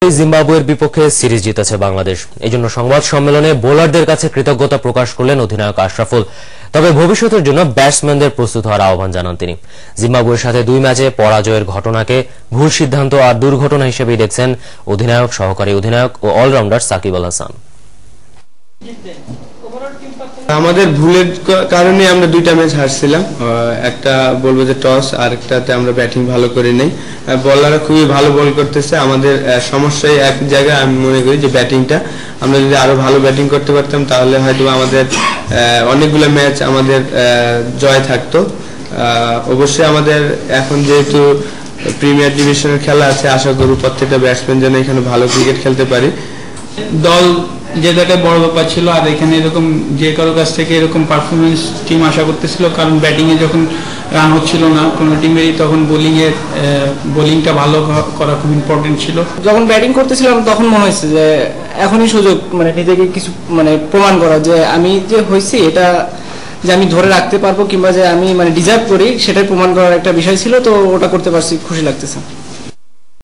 জিম্বাবুয়ের বিপক্ষে সিরিজ জিতেছে বাংলাদেশ। এজন্য সংবাদ সম্মেলনে বোলারদের কাছে কৃতজ্ঞতা প্রকাশ করলেন অধিনায়ক আশরাফুল। তবে ভবিষ্যতের জন্য ব্যাটসম্যানদের প্রস্তুত হওয়ার আহ্বান জানান তিনি। জিম্বাবুয়ের সাথে 2 ম্যাচে পরাজয়ের ঘটনাকে ভুল সিদ্ধান্ত আর দুর্ঘটনা হিসেবেই দেখছেন অধিনায়ক, সহকারী অধিনায়ক ও অলরাউন্ডার সাকিব আল হাসান। আমাদের ভুলের কারণে আমরা 2টা ম্যাচ হারছিলাম। একটা বলবো যে টস, আর একটাতে আমরা ব্যাটিং ভালো করি নাই। বলাররা খুবই ভালো বল করতেছে। আমাদের সমস্যায় এক জায়গায় আমি মনে করি যে ব্যাটিংটা, আমরা যদি আরো ভালো ব্যাটিং করতে পারতাম তাহলে হয়তো আমাদের অনেকগুলো ম্যাচ আমাদের জয় থাকতো। অবশ্যই আমাদের এখন যেহেতু প্রিমিয়ার ডিভিশনের খেলা আছে, আশা করি প্রত্যেকটা ব্যাটসম্যান যেন এখানে ভালো ক্রিকেট খেলতে পারি। দল জেতাটা বড় ব্যাপার ছিল, আর এখানে এরকম যে কারো কাছ থেকে এরকম পারফরমেন্স টিম আশা করতেছিল, কারণ ব্যাটিংয়ে যখন রান হচ্ছিল না কোনো টিমেরই, তখন বোলিংটা ভালো করা খুব ইম্পর্টেন্ট ছিল। যখন ব্যাটিং করতেছিলাম তখন মনে হয়েছে যে এখনই সুযোগ, নিজেকে কিছু প্রমাণ করা যে আমি যে হয়েছি এটা যে আমি ধরে রাখতে পারবো, কিংবা যে আমি ডিজার্ভ করি সেটাই প্রমাণ করার একটা বিষয় ছিল। তো ওটা করতে পারছি, খুশি লাগতেছে।